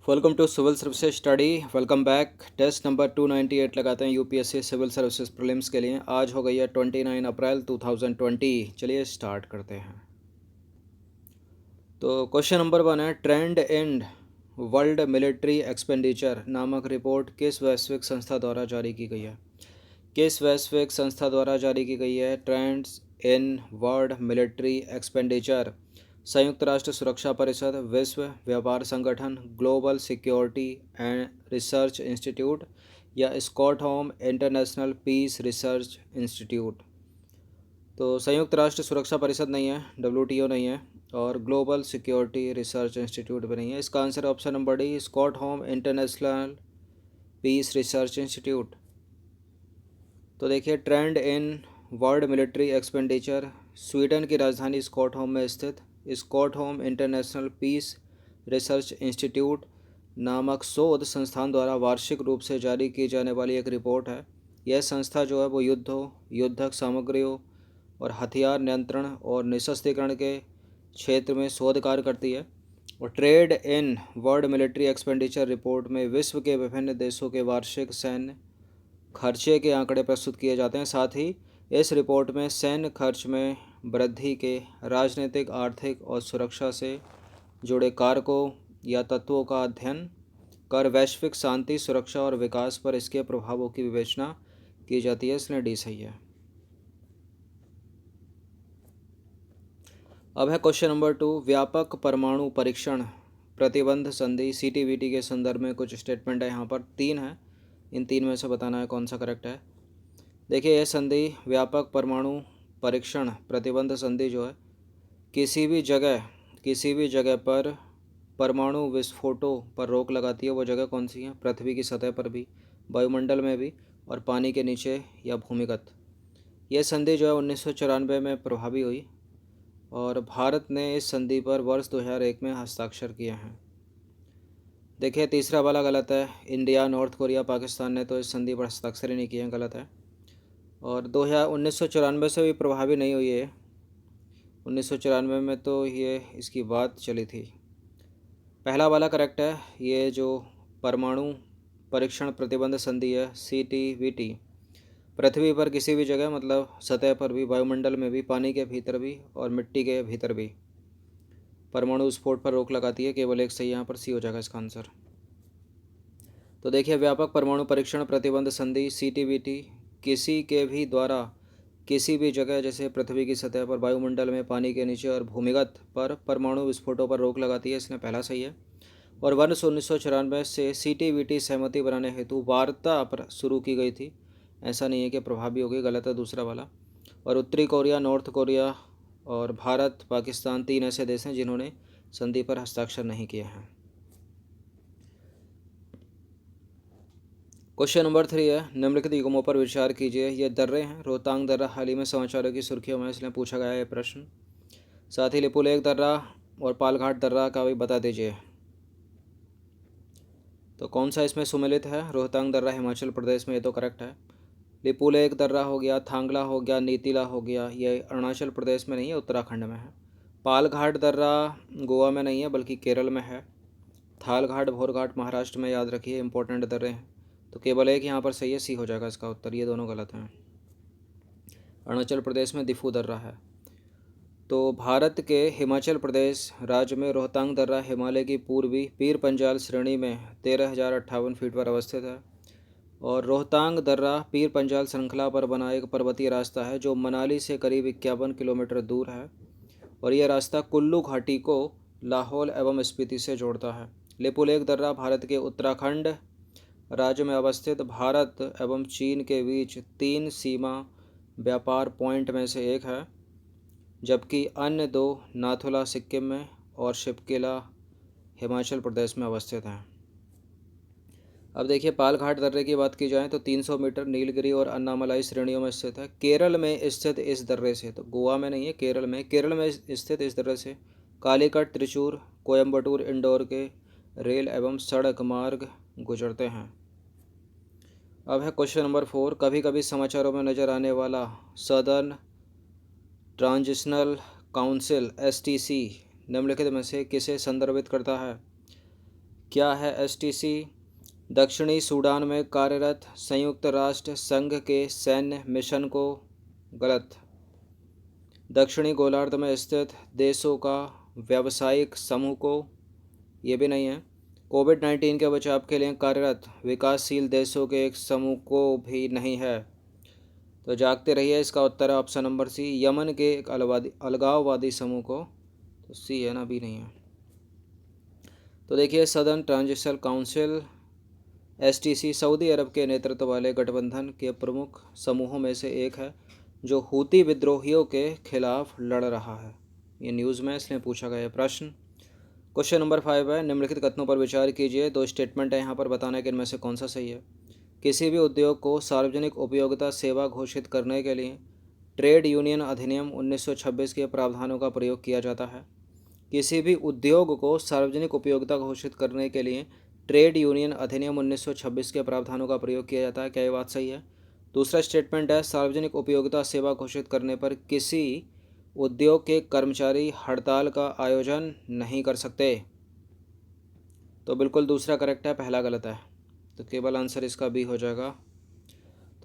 Welcome to civil services study. Welcome back. Test number 298 लगाते हैं UPSC civil services prelims के लिए। आज हो गई है 29 अप्रैल 2020। चलिए स्टार्ट करते हैं। तो क्वेश्चन नंबर 1 है, trend in world military expenditure नामक रिपोर्ट किस वैश्विक संस्था द्वारा जारी की गई है? किस वैश्विक संस्था द्वारा जारी की गई है? Trends in world military expenditure. संयुक्त राष्ट्र सुरक्षा परिषद, विश्व व्यापार संगठन, global security and research institute या स्कॉटहोम इंटरनेशनल पीस रिसर्च इंस्टीट्यूट। तो संयुक्त राष्ट्र सुरक्षा परिषद नहीं है, डब्ल्यूटीओ नहीं है, और ग्लोबल सिक्योरिटी रिसर्च इंस्टीट्यूट भी नहीं है। इसका answer option number D, Stockholm International Peace Research Institute. तो देखिए, trend in world military expenditure Sweden की राजधानी स्कॉटहोम में स्थित Stockholm International Peace Research Institute नामक शोध संस्थान द्वारा वार्षिक रूप से जारी की जाने वाली एक रिपोर्ट है। यह संस्था जो है वो युद्धों, युद्धक सामग्रियों और हथियार नियंत्रण और निशस्त्रीकरण के क्षेत्र में शोध कार्य करती है। और trade in world military expenditure report में विश्व के विभिन्न देशों के वार्षिक सैन्य खर्चे के आंकड़े प्रस्तुत किए जाते हैं। साथ ही इस रिपोर्ट में सैन्य खर्च में वृद्धि के राजनीतिक, आर्थिक और सुरक्षा से जुड़े कारकों या तत्वों का अध्ययन कर वैश्विक शांति, सुरक्षा और विकास पर इसके प्रभावों की विवेचना की जाती है। इसलिए डी सही है। अब है क्वेश्चन नंबर 2, व्यापक परमाणु परीक्षण प्रतिबंध संधि सीटीबीटी के संदर्भ में कुछ स्टेटमेंट है। यहाँ पर 3 है, इन 3 में से बताना है कौन सा करेक्ट है। देखिए, यह संधि व्यापक परमाणु परीक्षण प्रतिबंध संधि जो है किसी भी जगह पर परमाणु विस्फोटों पर रोक लगाती है। वो जगह कौन सी है? पृथ्वी की सतह पर भी, वायुमंडल में भी और पानी के नीचे या भूमिगत। यह संधि जो है 1994 में प्रभावी हुई और भारत ने इस संधि पर वर्ष 2001 में हस्ताक्षर किए हैं। देखिए, तीसरा वाला गलत है। इंडिया, नॉर्थ कोरिया, पाकिस्तान ने तो इस संधि पर हस्ताक्षर ही नहीं किए हैं, गलत है। और 1994 से भी प्रभावी नहीं हुई है। 1994 में तो ये इसकी बात चली थी। पहला वाला करेक्ट है। ये जो परमाणु परीक्षण प्रतिबंध संधि है सीटीबीटी, पृथ्वी पर किसी भी जगह, मतलब सतह पर भी, वायुमंडल में भी, पानी के भीतर भी और मिट्टी के भीतर भी परमाणु विस्फोट पर रोक लगाती है। केवल एक सही, यहाँ पर सी हो जाएगा इसका आंसर। तो देखिए, व्यापक परमाणु परीक्षण प्रतिबंध संधि सीटीबीटी किसी के भी द्वारा किसी भी जगह, जैसे पृथ्वी की सतह पर, वायुमंडल में, पानी के नीचे और भूमिगत पर परमाणु विस्फोटों पर रोक लगाती है। इसमें पहला सही है। और वर्ष 1994 से सीटीबीटी सहमति बनाने हेतु वार्ता शुरू की गई थी। ऐसा नहीं है कि प्रभावी हो गई, गलत है दूसरा वाला। और उत्तरी कोरिया, नॉर्थ कोरिया और भारत, पाकिस्तान 3 ऐसे देश हैं जिन्होंने संधि पर हस्ताक्षर नहीं किए हैं। क्वेश्चन नंबर 3 है, निम्नलिखित युग्मों पर विचार कीजिए। ये दर्रे हैं। रोहतांग दर्रा हाल ही में समाचारों की सुर्खियों में, इसलिए पूछा गया है प्रश्न। साथ ही लिपुलेख दर्रा और पालघाट दर्रा का भी बता दीजिए। तो कौन सा इसमें सुमेलित है? रोहतांग दर्रा हिमाचल प्रदेश में, ये तो करेक्ट है। लिपुलेख दर्रा हो गया, थांगला हो गया, नीतिला हो गया, ये अरुणाचल प्रदेश में नहीं है, उत्तराखंड में है। पालघाट दर्रा गोवा में नहीं है बल्कि केरल में है। थालघाट, भोरघाट महाराष्ट्र में, याद रखिए, इंपॉर्टेंट दर्रे हैं। तो केवल एक यहाँ पर सही है, सी हो जाएगा इसका उत्तर। ये दोनों गलत हैं। अरुणाचल प्रदेश में दिफू दर्रा है। तो भारत के हिमाचल प्रदेश राज्य में रोहतांग दर्रा हिमालय की पूर्वी पीर पंजाल श्रेणी में 13,058 फीट पर अवस्थित है। और रोहतांग दर्रा पीर पंजाल श्रृंखला पर बना एक पर्वतीय रास्ता है जो मनाली से करीब 51 किलोमीटर दूर है। और यह रास्ता कुल्लू घाटी को लाहौल एवं स्पीति से जोड़ता है। लिपुलेख दर्रा भारत के उत्तराखंड राज्य में अवस्थित भारत एवं चीन के बीच 3 सीमा व्यापार पॉइंट में से एक है, जबकि अन्य 2 नाथुला सिक्किम में और शिपकिला हिमाचल प्रदेश में अवस्थित हैं। अब देखिए, पालघाट दर्रे की बात की जाए तो 300 मीटर नीलगिरी और अन्नामलाई श्रेणियों में स्थित है। केरल में स्थित इस दर्रे से, तो गोवा में नहीं है, केरल में स्थित इस दर्रे से कालीकट, त्रिचूर, कोयम्बटूर, इंदौर के रेल एवं सड़क मार्ग गुजरते हैं। अब है क्वेश्चन नंबर 4, कभी कभी समाचारों में नजर आने वाला सदर्न ट्रांजिशनल काउंसिल एसटीसी निम्नलिखित में से किसे संदर्भित करता है? क्या है एसटीसी? दक्षिणी सूडान में कार्यरत संयुक्त राष्ट्र संघ के सैन्य मिशन को। गलत। दक्षिणी गोलार्ध में स्थित देशों का व्यावसायिक समूह को। ये भी नहीं है। कोविड-19 के बचाव के लिए कार्यरत विकासशील देशों के एक समूह को भी नहीं है। तो जागते रहिए, इसका उत्तर है ऑप्शन नंबर सी, यमन के एक अलगाववादी समूह को। तो सी है ना, बी नहीं है। तो देखिए, Southern Transitional Council STC Saudi Arab के नेतृत्व वाले गठबंधन के प्रमुख समूहों में से एक है जो हूती विद्रोहियों के खिलाफ लड़ रहा है। ये न्यूज़ में इसलिए पूछा गया प्रश्न। क्वेश्चन नंबर 5 है, निम्नलिखित कथनों पर विचार कीजिए। दो स्टेटमेंट है यहाँ पर, बताना है कि इनमें से कौन सा सही है। किसी भी उद्योग को सार्वजनिक उपयोगिता सेवा घोषित करने के लिए ट्रेड यूनियन अधिनियम 1926 के प्रावधानों का प्रयोग किया जाता है। किसी भी उद्योग को सार्वजनिक उपयोगिता घोषित करने के लिए ट्रेड यूनियन अधिनियम 1926 के प्रावधानों का प्रयोग किया जाता है। क्या ये बात सही है? दूसरा स्टेटमेंट है, सार्वजनिक उपयोगिता सेवा घोषित करने पर किसी उद्योग के कर्मचारी हड़ताल का आयोजन नहीं कर सकते। तो बिल्कुल दूसरा करेक्ट है, पहला गलत है। तो केवल आंसर इसका बी हो जाएगा।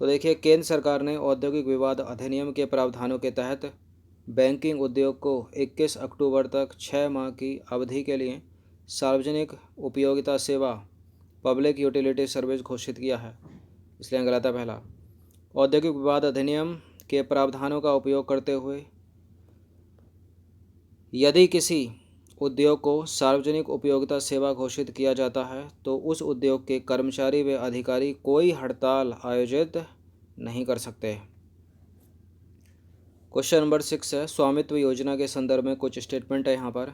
तो देखिए, केंद्र सरकार ने औद्योगिक विवाद अधिनियम के प्रावधानों के तहत बैंकिंग उद्योग को 21 अक्टूबर तक 6 माह की अवधि के लिए सार्वजनिक उपयोगिता सेवा पब्लिक यूटिलिटी सर्विस घोषित किया है, इसलिए गलत है पहला। औद्योगिक विवाद अधिनियम के प्रावधानों का उपयोग करते हुए यदि किसी उद्योग को सार्वजनिक उपयोगिता सेवा घोषित किया जाता है तो उस उद्योग के कर्मचारी व अधिकारी कोई हड़ताल आयोजित नहीं कर सकते। क्वेश्चन नंबर 6 है, स्वामित्व योजना के संदर्भ में कुछ स्टेटमेंट है यहाँ पर।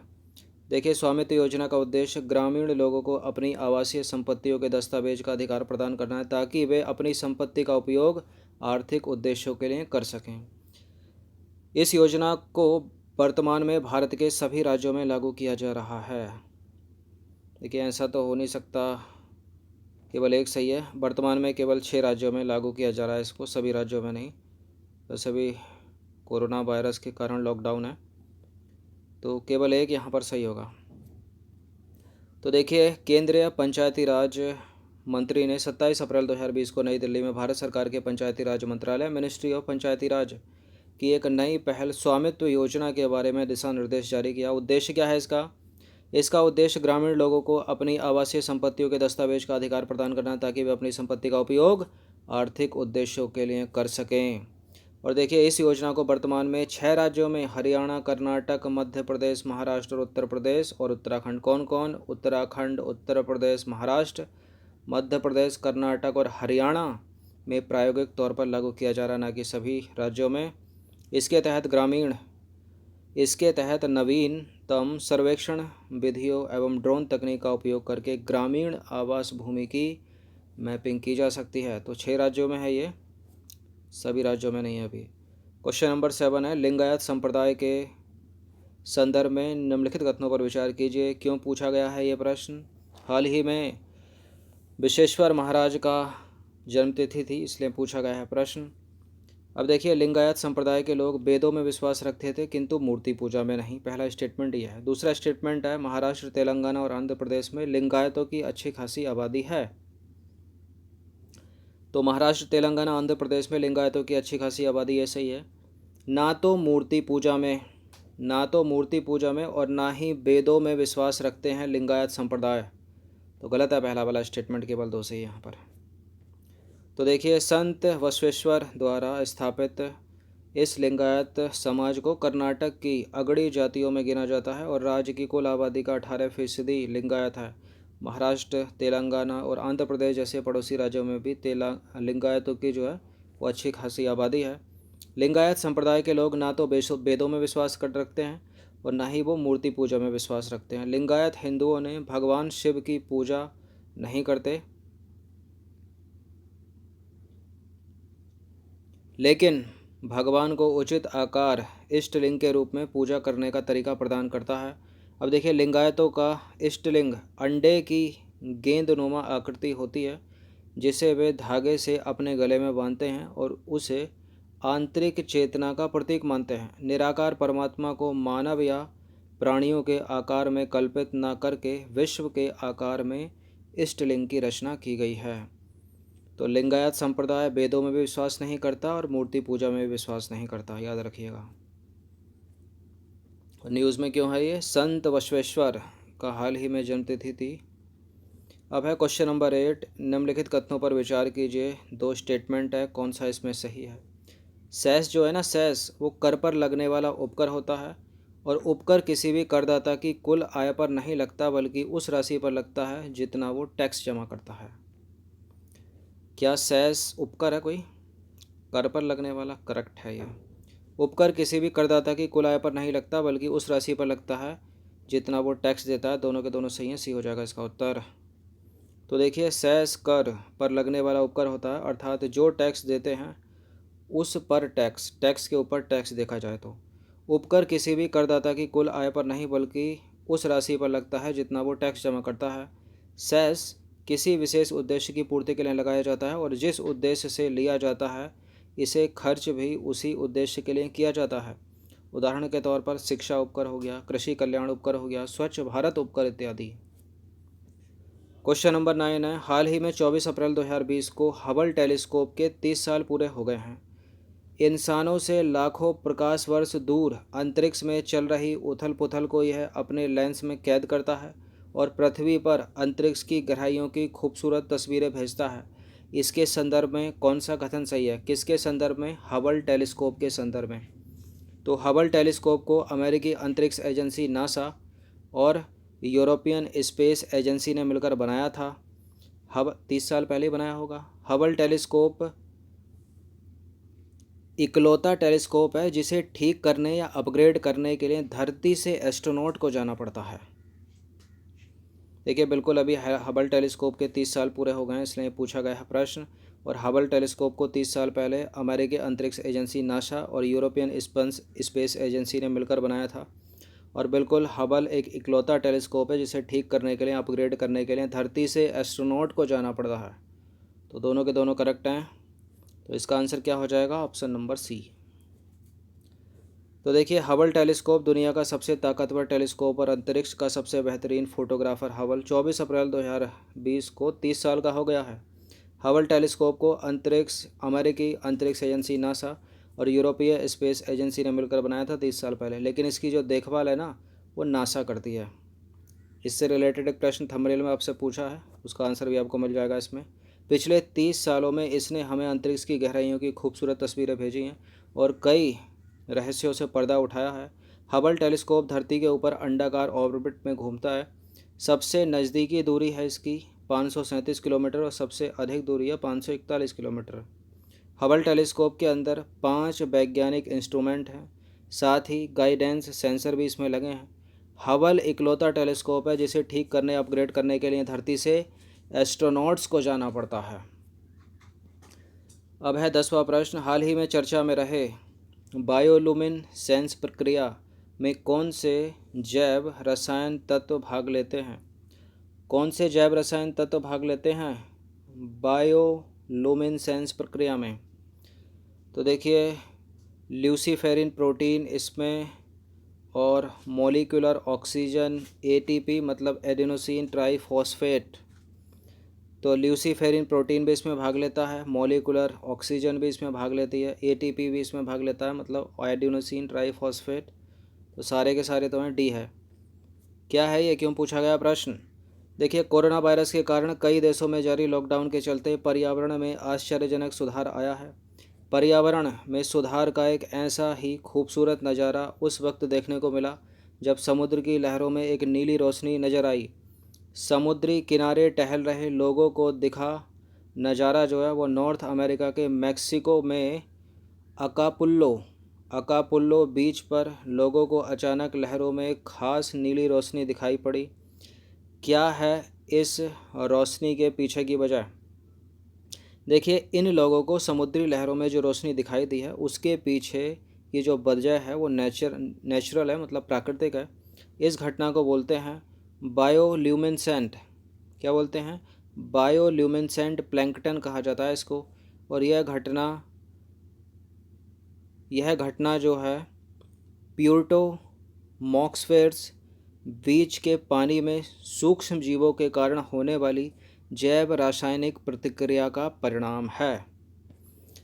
देखिए, स्वामित्व योजना का उद्देश्य ग्रामीण लोगों को अपनी आवासीय संपत्तियों के दस्तावेज का अधिकार प्रदान करना है ताकि वे अपनी संपत्ति का उपयोग आर्थिक उद्देश्यों के लिए कर सकें। इस योजना को वर्तमान में भारत के सभी राज्यों में लागू किया जा रहा है। देखिए, ऐसा तो हो नहीं सकता, केवल एक सही है। वर्तमान में केवल 6 राज्यों में लागू किया जा रहा है इसको, सभी राज्यों में नहीं। तो सभी कोरोना वायरस के कारण लॉकडाउन है, तो केवल एक यहाँ पर सही होगा। तो देखिए, केंद्रीय पंचायती राज मंत्री ने 27 अप्रैल 2020 को नई दिल्ली में भारत सरकार के पंचायती राज मंत्रालय मिनिस्ट्री ऑफ पंचायती राज की एक नई पहल स्वामित्व योजना के बारे में दिशा निर्देश जारी किया। उद्देश्य क्या है इसका उद्देश्य ग्रामीण लोगों को अपनी आवासीय संपत्तियों के दस्तावेज का अधिकार प्रदान करना है ताकि वे अपनी संपत्ति का उपयोग आर्थिक उद्देश्यों के लिए कर सकें। और देखिए, इस योजना को वर्तमान में 6 राज्यों में हरियाणा, कर्नाटक, मध्य प्रदेश, महाराष्ट्र, उत्तर प्रदेश और उत्तराखंड। कौन कौन? उत्तराखंड, उत्तर प्रदेश, महाराष्ट्र, मध्य प्रदेश, कर्नाटक और हरियाणा में प्रायोगिक तौर पर लागू किया जा रहा है, ना कि सभी राज्यों में। इसके तहत नवीनतम सर्वेक्षण विधियों एवं ड्रोन तकनीक का उपयोग करके ग्रामीण आवास भूमि की मैपिंग की जा सकती है। तो 6 राज्यों में है ये, सभी राज्यों में नहीं है अभी। क्वेश्चन नंबर 7 है, लिंगायत संप्रदाय के संदर्भ में निम्नलिखित कथनों पर विचार कीजिए। क्यों पूछा गया है ये प्रश्न? हाल ही में विश्वेश्वर महाराज का जन्मतिथि थी, इसलिए पूछा गया है प्रश्न। अब देखिए, लिंगायत संप्रदाय के लोग वेदों में विश्वास रखते थे किंतु मूर्ति पूजा में नहीं। पहला स्टेटमेंट यह है। दूसरा स्टेटमेंट है, महाराष्ट्र, तेलंगाना और आंध्र प्रदेश में लिंगायतों की अच्छी खासी आबादी है। तो महाराष्ट्र, तेलंगाना, आंध्र प्रदेश में लिंगायतों की अच्छी खासी आबादी, ये सही है। ना तो मूर्ति पूजा में और ना ही वेदों में विश्वास रखते हैं लिंगायत संप्रदाय। तो गलत है पहला वाला स्टेटमेंट, केवल 2 सही है यहाँ पर। तो देखिए, संत बसवेश्वर द्वारा स्थापित इस लिंगायत समाज को कर्नाटक की अगड़ी जातियों में गिना जाता है और राज्य की कुल आबादी का 18% लिंगायत है। महाराष्ट्र, तेलंगाना और आंध्र प्रदेश जैसे पड़ोसी राज्यों में भी लिंगायतों की जो है वो अच्छी खासी आबादी है। लिंगायत संप्रदाय के लोग ना तो वेदों में विश्वास कर रखते हैं और ना ही वो मूर्ति पूजा में विश्वास रखते हैं। लिंगायत हिंदुओं ने भगवान शिव की पूजा नहीं करते, लेकिन भगवान को उचित आकार इष्टलिंग के रूप में पूजा करने का तरीका प्रदान करता है। अब देखिए, लिंगायतों का इष्टलिंग अंडे की गेंदनुमा आकृति होती है जिसे वे धागे से अपने गले में बांधते हैं और उसे आंतरिक चेतना का प्रतीक मानते हैं। निराकार परमात्मा को मानव या प्राणियों के आकार में कल्पित न करके विश्व के आकार में इष्टलिंग की रचना की गई है। तो लिंगायत संप्रदाय वेदों में भी विश्वास नहीं करता और मूर्ति पूजा में भी विश्वास नहीं करता, याद रखिएगा। न्यूज़ में क्यों है ये? संत बसवेश्वर का हाल ही में जन्मतिथि थी। अब है क्वेश्चन नंबर 8, निम्नलिखित कथनों पर विचार कीजिए। 2 स्टेटमेंट है, कौन सा इसमें सही है? सेस जो है ना, सेस वो कर पर लगने वाला उपकर होता है और उपकर किसी भी करदाता की कुल आय पर नहीं लगता बल्कि उस राशि पर लगता है जितना वो टैक्स जमा करता है। क्या सेस उपकर है कोई? कर पर लगने वाला, करेक्ट है ये। उपकर किसी भी करदाता की कुल आय पर नहीं लगता बल्कि उस राशि पर लगता है जितना वो टैक्स देता है। दोनों के दोनों सही हैं, सी हो जाएगा इसका उत्तर। तो देखिए, सेस कर पर लगने वाला उपकर होता है, अर्थात जो टैक्स देते हैं उस पर टैक्स, टैक्स के ऊपर टैक्स देखा जाए तो। उपकर किसी भी करदाता की कुल आय पर नहीं बल्कि उस राशि पर लगता है जितना वो टैक्स जमा करता है। सेस किसी विशेष उद्देश्य की पूर्ति के लिए लगाया जाता है और जिस उद्देश्य से लिया जाता है इसे खर्च भी उसी उद्देश्य के लिए किया जाता है। उदाहरण के तौर पर शिक्षा उपकर हो गया, कृषि कल्याण उपकर हो गया, स्वच्छ भारत उपकर इत्यादि। क्वेश्चन नंबर 9 है, हाल ही में 24 अप्रैल 2020 को हबल टेलीस्कोप के 30 साल पूरे हो गए हैं। इंसानों से लाखों प्रकाश वर्ष दूर अंतरिक्ष में चल रही उथल पुथल को यह अपने लेंस में कैद करता है और पृथ्वी पर अंतरिक्ष की गहराइयों की खूबसूरत तस्वीरें भेजता है। इसके संदर्भ में कौन सा कथन सही है? किसके संदर्भ में? हबल टेलीस्कोप के संदर्भ में। तो हबल टेलीस्कोप को अमेरिकी अंतरिक्ष एजेंसी नासा और यूरोपियन स्पेस एजेंसी ने मिलकर बनाया था। 30 साल पहले बनाया होगा। हबल टेलीस्कोप इकलौता टेलीस्कोप है जिसे ठीक करने या अपग्रेड करने के लिए धरती से एस्ट्रोनॉट को जाना पड़ता है। देखिए, बिल्कुल अभी हबल टेलीस्कोप के 30 साल पूरे हो गए हैं, इसलिए पूछा गया है प्रश्न। और हबल टेलीस्कोप को 30 साल पहले अमेरिकी अंतरिक्ष एजेंसी नासा और यूरोपियन स्पेस एजेंसी ने मिलकर बनाया था। और बिल्कुल हबल एक इकलौता टेलीस्कोप है जिसे ठीक करने के लिए, अपग्रेड करने के लिए धरती से एस्ट्रोनॉट को जाना पड़ता है। तो दोनों के दोनों करेक्ट हैं। तो इसका आंसर क्या हो जाएगा? Option number C. तो देखिए, हबल टेलीस्कोप दुनिया का सबसे ताकतवर टेलीस्कोप और अंतरिक्ष का सबसे बेहतरीन फोटोग्राफर हबल 24 अप्रैल 2020 को 30 साल का हो गया है। हबल टेलीस्कोप को अमेरिकी अंतरिक्ष एजेंसी नासा और यूरोपीय स्पेस एजेंसी ने मिलकर बनाया था 30 साल पहले, लेकिन इसकी जो देखभाल है ना वो नासा करती है। इससे रिलेटेड एक प्रश्न थंबनेल में आपसे पूछा है, उसका आंसर भी आपको मिल जाएगा इसमें। पिछले 30 सालों में इसने हमें अंतरिक्ष की गहराइयों की खूबसूरत तस्वीरें भेजी हैं और कई रहस्यों से पर्दा उठाया है। हबल टेलीस्कोप धरती के ऊपर अंडाकार ऑर्बिट में घूमता है। सबसे नज़दीकी दूरी है इसकी 537 किलोमीटर और सबसे अधिक दूरी है 541 किलोमीटर। हबल टेलीस्कोप के अंदर 5 वैज्ञानिक इंस्ट्रूमेंट हैं, साथ ही गाइडेंस सेंसर भी इसमें लगे हैं। हबल इकलौता टेलीस्कोप है जिसे ठीक करने, अपग्रेड करने के लिए धरती से एस्ट्रोनॉट्स को जाना पड़ता है। अब है 10वां प्रश्न, हाल ही में चर्चा में रहे बायोलुमिनेसेंस प्रक्रिया में कौन से जैव रसायन तत्व भाग लेते हैं? कौन से जैव रसायन तत्व भाग लेते हैं बायोलुमिनेसेंस प्रक्रिया में? तो देखिए, ल्यूसीफेरिन प्रोटीन इसमें और मॉलिक्यूलर ऑक्सीजन एटीपी मतलब एडिनोसिन ट्राइफॉस्फेट। तो ल्यूसीफेरिन प्रोटीन भी इसमें भाग लेता है, मॉलिक्यूलर ऑक्सीजन भी इसमें भाग लेती है, एटीपी भी इसमें भाग लेता है मतलब एडिनोसिन ट्राइफॉस्फेट। तो सारे के सारे तो हैं, डी है। क्या है ये, क्यों पूछा गया प्रश्न? देखिए, कोरोना वायरस के कारण कई देशों में जारी लॉकडाउन के चलते पर्यावरण में आश्चर्यजनक सुधार आया है। पर्यावरण में सुधार का एक ऐसा ही खूबसूरत नज़ारा उस वक्त देखने को मिला जब समुद्र की लहरों में एक नीली रोशनी नज़र आई। समुद्री किनारे टहल रहे लोगों को दिखा नज़ारा जो है वो नॉर्थ अमेरिका के मैक्सिको में अकापुल्लो बीच पर लोगों को अचानक लहरों में एक खास नीली रोशनी दिखाई पड़ी। क्या है इस रोशनी के पीछे की वजह? देखिए, इन लोगों को समुद्री लहरों में जो रोशनी दिखाई दी है उसके पीछे ये जो वजह है वो नेचुरल है, मतलब प्राकृतिक है। इस घटना को बोलते हैं बायोल्यूमिनेसेंट। क्या बोलते हैं? बायोल्यूमिनेसेंट प्लैंकटन कहा जाता है इसको। और यह घटना जो है प्यूर्टो मॉक्सफेर्स बीच के पानी में सूक्ष्म जीवों के कारण होने वाली जैव रासायनिक प्रतिक्रिया का परिणाम है।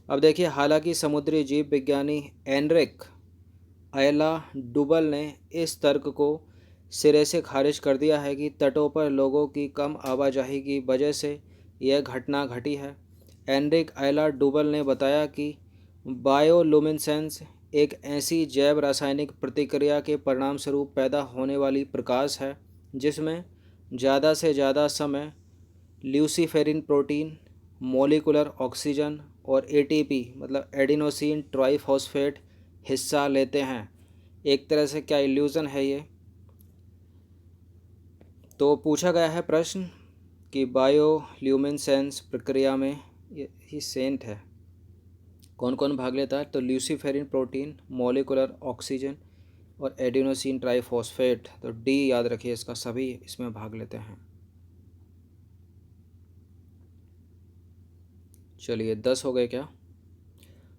अब देखिए, हालांकि समुद्री जीव विज्ञानी एनरिक अयला डुबल ने इस तर्क को सिरे से खारिज कर दिया है कि तटों पर लोगों की कम आवाजाही की वजह से यह घटना घटी है। एनरिक अयला डुबल ने बताया कि बायोलुमिनेसेंस एक ऐसी जैव रासायनिक प्रतिक्रिया के परिणामस्वरूप पैदा होने वाली प्रकाश है जिसमें ज़्यादा से ज़्यादा समय ल्यूसीफेरिन प्रोटीन, मोलिकुलर ऑक्सीजन और एटीपी मतलब एडिनोसिन ट्राइफॉस्फेट हिस्सा लेते हैं। एक तरह से क्या इल्यूज़न है ये। तो पूछा गया है प्रश्न कि बायोल्यूमिनेसेंस प्रक्रिया में ये सेंट है, कौन कौन भाग लेता है। तो ल्यूसीफेरिन प्रोटीन, मोलिकुलर ऑक्सीजन और एडिनोसिन ट्राइफॉस्फेट। तो डी याद रखिए इसका, सभी इसमें भाग लेते हैं। चलिए 10 हो गए क्या।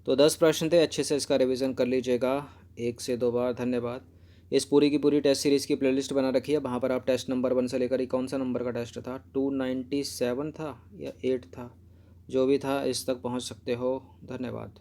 तो 10 प्रश्न थे, अच्छे से इसका रिवीजन कर लीजिएगा 1 से 2 बार। धन्यवाद। इस पूरी की पूरी टेस्ट सीरीज़ की प्लेलिस्ट बना रखी है, वहाँ पर आप टेस्ट नंबर 1 से लेकर ही कौन सा नंबर का टेस्ट था, 297 था या 8 था, जो भी था इस तक पहुँच सकते हो। धन्यवाद।